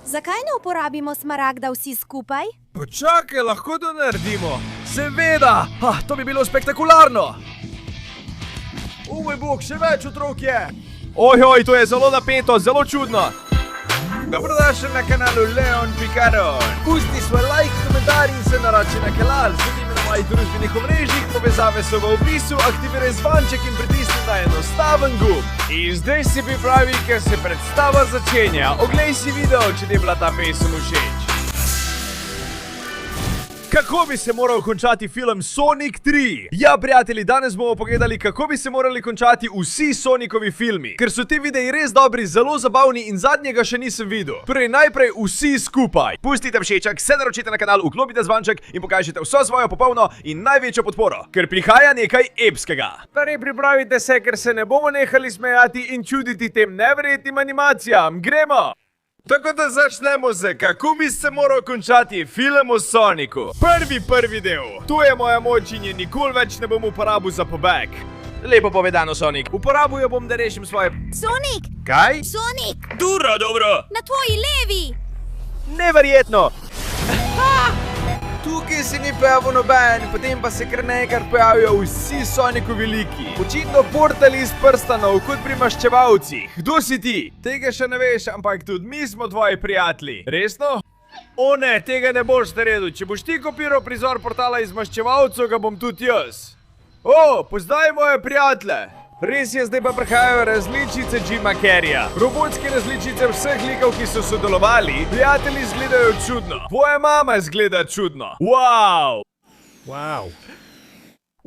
Zakaj ne uporabimo smaragda vsi skupaj? Počakaj, lahko to naredimo. Seveda! To bi bilo spektakularno. O moj bog, še več otrok je. Ojoj, to je zelo napeto, zelo čudno. Dobrodošli na kanalu Leon Picaro. Pusti svoj like, komentar in se naroči na kanal. Sledi me na mojih družbenih omrežjih, povezave so v opisu, aktiviraj zvonček in pritisni na enostaven gumb. In zdaj si pripravi, ker se predstava začenja. Oglej si video, če ti je bila ta pesem všeč. Kako bi se moral končati film Sonic 3? Ja, prijatelji, danes bomo pogledali, kako bi se morali končati vsi Sonicovi filmi. Ker so ti videi res dobri, zelo zabavni in zadnjega še nisem videl. Najprej vsi skupaj. Pustite všeček, se naročite na kanal, vklopite zvonček in pokažite vso svojo popolno in največjo podporo. Ker prihaja nekaj epskega. Torej, pripravite se, ker se ne bomo nehali smejati in čuditi tem neverjetnim animacijam. Gremo! Tako da začnemo z, kako bi se moral končati film o Sonicu. Prvi del. Tu je moja moč in je nikoli več ne bom uporabil za pobeg. Lepo povedano, Sonic. Uporabil jo bom, da rešim svoje... Sonic! Kaj? Sonic! Dura, dobro. Na tvoji levi! Neverjetno. Tukaj se ni pojavil noben, potem pa se kar nekaj pojavijo vsi Sonicovi liki. Očitno portali iz prstanov, kot pri maščevalcih. Kdo si ti? Tega še ne veš, ampak tudi mi smo tvoji prijatelji. Resno? O ne, tega ne boš naredil. Če boš ti kopiral prizor portala iz maščevalcev, ga bom tudi jaz. Pozdaj moje prijatelje. Res je, zdaj pa prihajajo različice Jima Carreya. Robotske različice vseh likov, ki so sodelovali. Prijatelji izgledajo čudno. Tvoja mama izgleda čudno. Wow!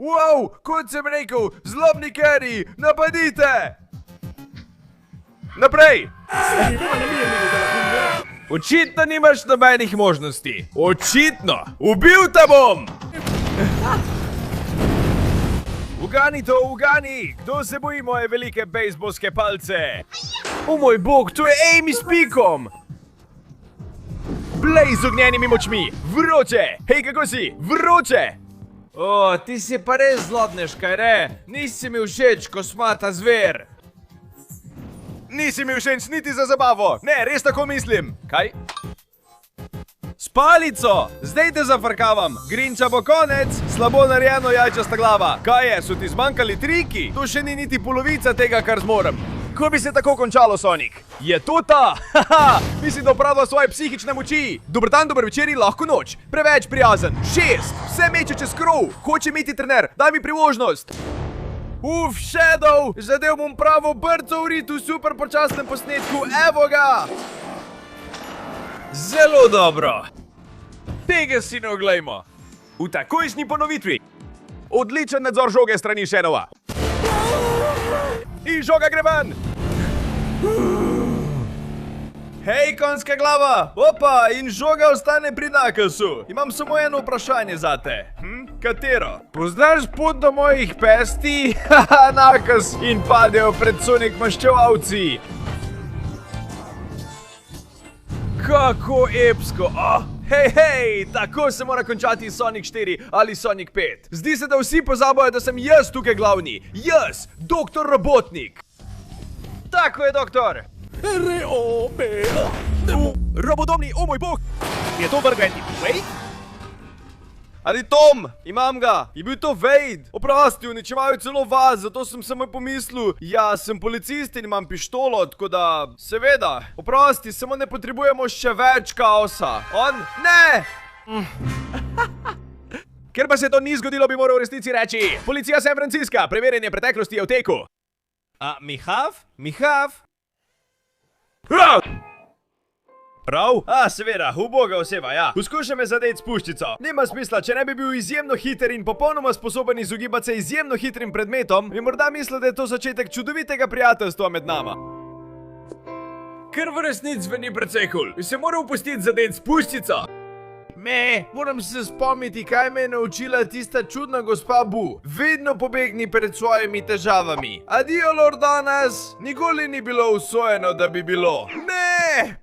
Wow, kot sem rekel, zlobni Carrey, napadite! Naprej! Očitno nimaš nobenih možnosti. Očitno! Ubil te bom! Ugani to, ugani! Kdo se boji moje velike bejzbolske palce? O moj bog, to je Amy s pikom! Blej z ognjenimi močmi! Vroče! Hej, kako si? Vroče! Ti si pa res zlobnež, kaj re? Nisi mi všeč, kosmata zver! Nisi mi všeč niti za zabavo! Ne, res tako mislim! Kaj? S palico! Zdaj te zafrkavam! Grinča bo konec! Slabo narejeno jajčasta glava! Kaj je, so ti zmanjkali triki? To še ni niti polovica tega, kar zmorem! Ko bi se tako končalo, Sonic? Je to ta? Mislim, da upravlja svoje psihične moči! Dober dan, dober večer in lahko noč! Preveč prijazen! 6! Vse meče čez krov! Hoče imeti trener! Daj mi priložnost! Shadow! Zadev bom pravo brco v ritu, super počasnem posnetku, evo ga! Zelo dobro! Tega si ne oglejmo! V takojšnji ponovitvi! Odličen nadzor žoge strani Shadow'a! In žoga gre ven! Hej, konjska glava! Opa, in žoga ostane pri Knucklesu! Imam samo eno vprašanje zate. Katero? Poznaš pot do mojih pesti? Knuckles! In padejo pred Sonic maščevalci! Kako epsko! Hej, tako se mora končati Sonic 4 ali Sonic 5. Zdi se, da vsi pozabajo, da sem jaz tukaj glavni. Jaz, doktor Robotnik. Tako je, doktor. Robodomni, o moj bog. Je to Brgvendi Wade? Ali Tom, imam ga. Je bil to Wade? Oprosti, uničevajo celo vas, zato sem samo pomislil. Ja, sem policist in imam pištolo, tako da... Seveda. Oprosti, samo ne potrebujemo še več kaosa. On? Ne! Ker pa se to ni zgodilo, bi moral v resnici reči. Policija San Francisca, preverjanje preteklosti je v teku. Mihav? Prav? Seveda, uboga oseba, ja. Poskušaj me zadeti s puščico. Nima smisla, če ne bi bil izjemno hiter in popolnoma sposoben izogibati se izjemno hitrim predmetom, bi morda mislil, da je to začetek čudovitega prijateljstva med nama. Ker v resnici zveni precej kul. Bi se moral pustiti zadeti s puščico. Moram se spomniti, kaj me je naučila tista čudna gospa Bu. Vedno pobegni pred svojimi težavami. Adijo, Lord Danas. Nikoli ni bilo usojeno, da bi bilo. Ne!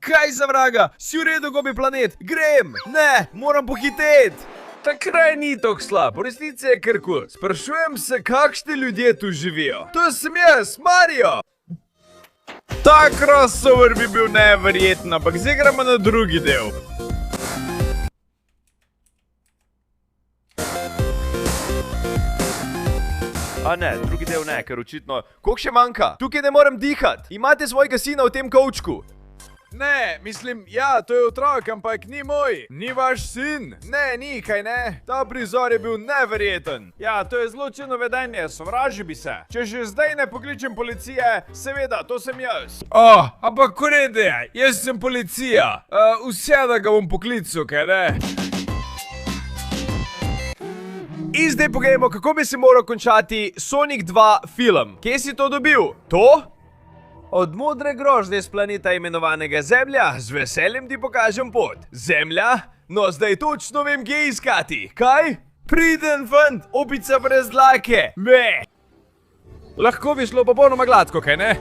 Kaj za vraga? Si v redu, gobi planet? Grem! Ne, moram pohiteti! Ta kraj ni tok slab, v resnici je kar kul. Sprašujem se, kakšni ljudje tu živijo. To sem jaz, Mario! Ta crossover bi bil neverjeten, ampak zdaj gremo na drugi del. A ne, drugi del ne, ker očitno... Koliko še manjka? Tukaj ne morem dihati. Imate svojega sina v tem kovčku? Ne, mislim, ja, to je otrok, ampak ni moj. Ni vaš sin? Ne, ni, kaj ne? Ta prizor je bil neverjeten. Ja, to je zelo čudno vedenje, sovražil bi se. Če že zdaj ne pokličem policije, seveda, to sem jaz. Ampak korede, jaz sem policija. Vse da ga bom poklical, kaj ne? In zdaj pogledamo, kako bi se moral končati Sonic 2 film. Kje si to dobil? To? Od modre grožnje z planeta imenovanega Zemlja, z veseljem ti pokažem pot. Zemlja? No, zdaj točno vem, kje iskati. Kaj? Priden fant, opica brez dlake. Me. Lahko bi šlo popolnoma gladko, kaj ne?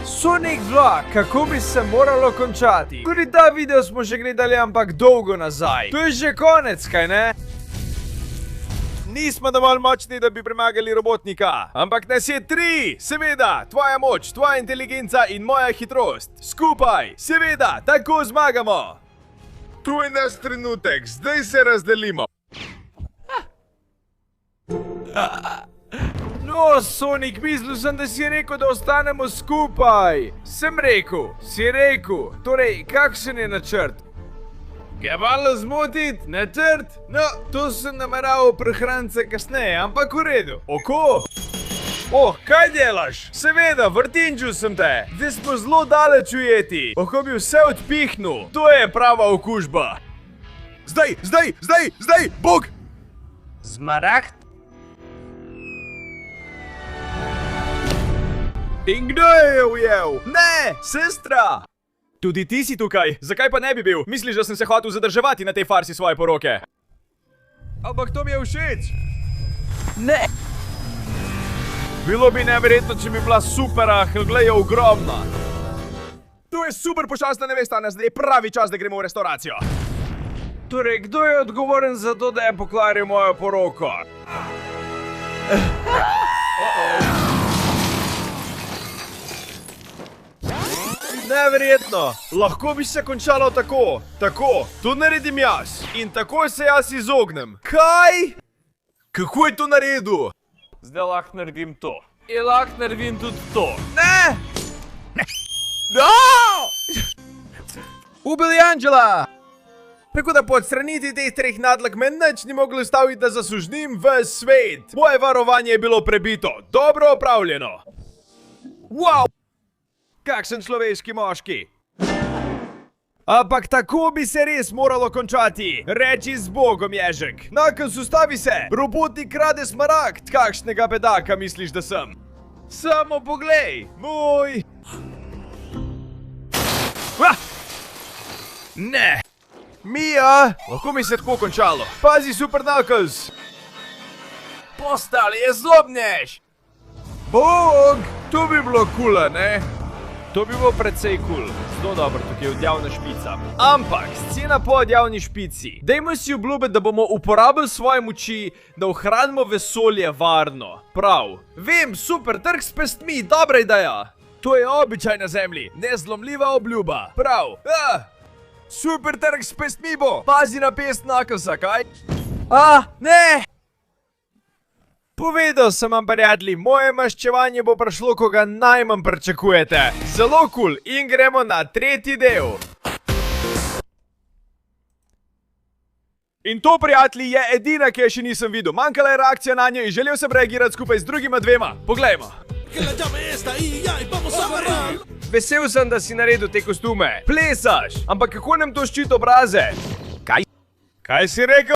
Sonic 2, kako bi se moralo končati? Tudi ta video smo že gledali, ampak dolgo nazaj. To je že konec, kaj ne? Nismo dovolj močni, da bi premagali robotnika. Ampak nas je 3, seveda, tvoja moč, tvoja inteligenca in moja hitrost. Skupaj, seveda, tako zmagamo. Tu je naš trenutek, zdaj se razdelimo. No, Sonic, mislil sem, da si rekel, da ostanemo skupaj. Sem rekel, si rekel. Torej, kakšen je načrt? Kaj malo zmotit, načrt? No, to sem nameraval prehraniti kasneje, ampak v redu. Oko? Kaj delaš? Seveda, vrtinčil sem te. Zdaj smo zelo daleč ujeti. Lahko bi vse odpihnil. To je prava okužba. Zdaj, Bog! Smaragd? In kdo je ujel? Ne, sestra! Tudi ti si tukaj, zakaj pa ne bi bil? Misliš, da sem se hotel zadrževati na tej farsi svoje poroke? Ampak to mi je všeč. Ne. Bilo bi neverjetno, če bi bila super, glej je ogromna. To je super pošastna nevesta, zdaj je pravi čas, da gremo v restauracijo. Torej, kdo je odgovoren za to, da je pokvaril mojo poroko? Neverjetno, lahko bi se končalo tako, to naredim jaz in tako se jaz izognem. Kaj? Kako je to naredil? Zdaj lahko naredim to. In lahko naredim tudi to. Ne! No! Ubili Angela! Tako da po odstraniti teh 3 nadlag me nič ni moglo staviti, da zasužnim ves svet. Moje varovanje je bilo prebito, dobro opravljeno. Wow! Kakšen človeški moški. Ampak tako bi se res moralo končati. Reči z Bogom, ježek. Nakon ustavi se. Robotnik krade smaragd. Kakšnega bedaka misliš, da sem? Samo poglej. Moj. Ne. Mija. Lahko mi se tako končalo. Pazi, Super Knuckles. Postali je zlobnež. Bog. To bi bilo kula, ne? To bi bilo precej kul. Zelo dobro, tukaj je odjavna špica. Ampak, scena po odjavni špici. Dajmo si obljubiti, da bomo uporabili svoje moči, da ohranimo vesolje varno. Prav. Vem, super, trg s pestmi, dobra ideja. To je običaj na Zemlji, nezlomljiva obljuba. Prav. Super trg s pestmi bo. Pazi na pest Knucklesa, kaj? Ne! Povedal sem vam, prijatelji, moje maščevanje bo prišlo, ko ga najmanj pričakujete. Zelo kul, in gremo na 3. del. In to, prijatelji, je edina, ki je še nisem videl. Manjkala je reakcija na njo in želel sem reagirati skupaj z drugima 2. Poglejmo. Vesel sem, da si naredil te kostume. Plesaš, ampak kako nam to ščiti obraze? Kaj si rekel?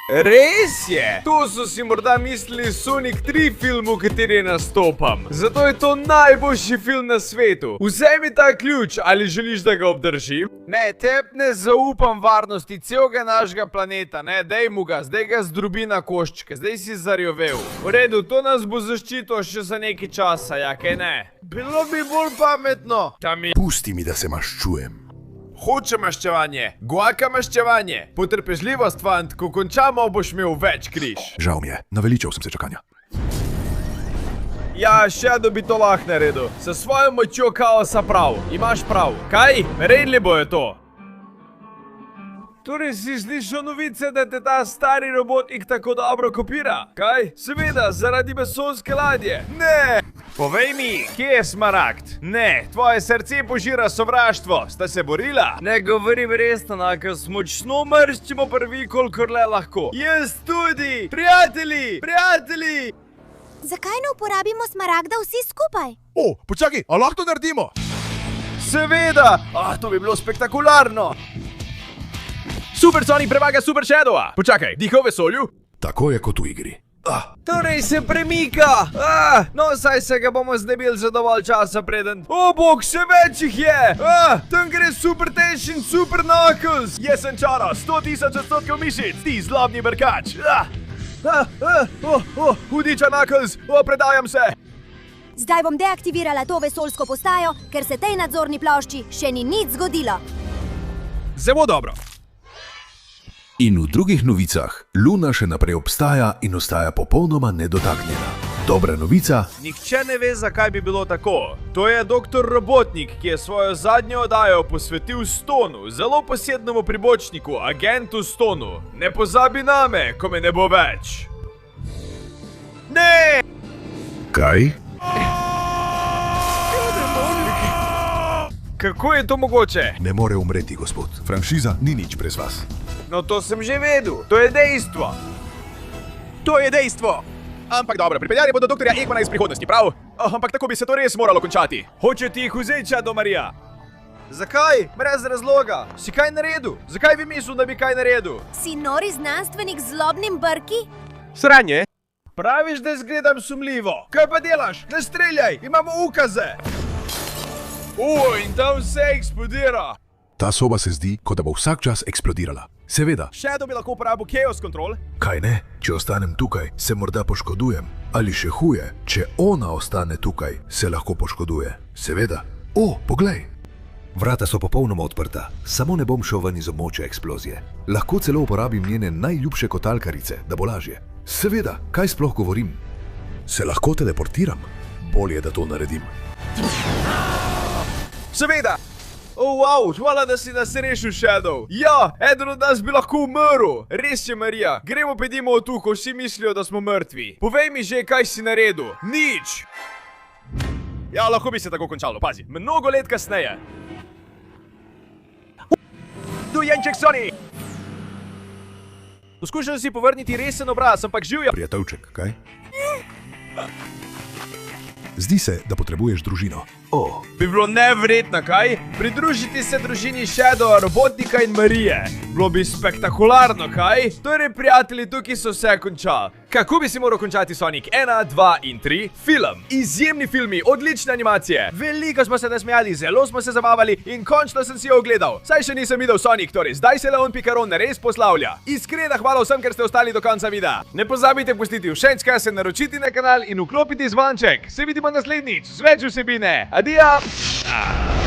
Res je! To so si morda mislili Sonic 3 film, v kateri nastopam. Zato je to najboljši film na svetu. Vzemi ta ključ, ali želiš, da ga obdržim? Ne, tebi ne zaupam varnosti celega našega planeta, ne, dej mu ga, zdaj ga zdrobi na koščke, zdaj si zarjovel. V redu, to nas bo zaščito še za nekaj časa, ja, kaj ne? Bilo bi bolj pametno. Pusti mi, da se maščujem. Hoče maščevanje, guaka maščevanje, potrpežljivost, fant, ko končamo, boš imel več križ. Žal mi je, naveličal sem se čakanja. Ja, Shadow bi to lahko naredil. S svojo močjo kaosa prav. Imaš prav. Kaj? Redli bojo to. Torej si slišal novice, da te ta stari robotnik tako dobro kopira? Kaj? Seveda, zaradi vesoljske ladje. Ne! Povej mi, kje je Smaragd? Ne, tvoje srce požira sovraštvo. Sta se borila? Ne govorim resno, Knuckles, močno mrščimo prvi, kolikor le lahko. Jaz tudi! Prijatelji! Prijatelji! Zakaj ne uporabimo smaragda vsi skupaj? O, počakaj, a lahko to naredimo? Seveda! To bi bilo spektakularno! Super Sonic premaga Super Shadowa! Počakaj, diha v vesolju? Tako je kot v igri. Torej se premika! No, saj se ga bomo znebili za dovolj časa preden... O bog, še več jih je! Tam gre Super Tash in Super Knuckles! Jaz sem Čaro, 100.000% mišic, ti zlobni brkač! Hudiča Knuckles, predajam se! Zdaj bom deaktivirala to vesoljsko postajo, ker se tej nadzorni plošči še ni nič zgodilo. Zelo dobro! In v drugih novicah, Luna še naprej obstaja in ostaja popolnoma nedotaknjena. Dobra novica, Nihče ne ve, zakaj bi bilo tako. To je doktor Robotnik, ki je svojo zadnjo oddajo posvetil Stonu, zelo posebnemu pribočniku, agentu Stonu. Ne pozabi name, ko me ne bo več. Ne! kaj? Kako je to mogoče? Ne more umreti, gospod. Franšiza ni nič brez vas. No to sem že vedel, to je dejstvo. To je dejstvo! Ampak dobro, pripeljali bodo doktorja Eggmana iz prihodnosti, prav? Ampak tako bi se to res moralo končati. Hočete jih vzeti, Shadow Marija? Zakaj? Brez razloga. Si kaj naredil? Zakaj bi mislil, da bi kaj naredil? Si nori znanstvenik z zlobnim brki? Sranje? Praviš, da izgledam sumljivo. Kaj pa delaš? Ne streljaj, imamo ukaze. In tam vse eksplodira. Ta soba se zdi, kot da bo vsak čas eksplodirala. Seveda, Shadow bi lahko uporabil Chaos Control. kaj ne? Če ostanem tukaj, se morda poškodujem. Ali še huje, če ona ostane tukaj, se lahko poškoduje. Seveda. O, poglej! Vrata so popolnoma odprta, samo ne bom šel ven iz območja eksplozije. Lahko celo uporabim njene najljubše kotalkarice, da bo lažje. Seveda, kaj sploh govorim? Se lahko teleportiram? Bolje, da to naredim. Seveda! Wow, hvala, da si nas rešil, Shadow. Ja, eden od nas bi lahko umrl. Res je, Marija. Gremo pedimo od tu, ko vsi mislijo, da smo mrtvi. Povej mi že, kaj si naredil. Nič. Ja, lahko bi se tako končalo, pazi. Mnogo let kasneje. Dojenček Sony! Poskušal si povrniti resen obraz, ampak živ je. Prijateljček, kaj? Zdi se, da potrebuješ družino. O, Bi bilo nevredno, kaj? Pridružiti se družini Shadowa, Robotnika in Marije. Bilo bi spektakularno, kaj? Torej, prijatelji, tukaj so vse končali. Kako bi si moral končati Sonic 1, 2 in 3? Film. Izjemni filmi, odlične animacije. Veliko smo se nasmejali, zelo smo se zabavali in končno sem si jo ogledal. Saj še nisem videl Sonic, torej zdaj se Leon Picaron res poslavlja. Iskrena hvala vsem, ker ste ostali do konca videa. Ne pozabite pustiti všečka, se naročiti na kanal in vklopiti zvonček. Se vidimo naslednjič z več vsebine. Adijo!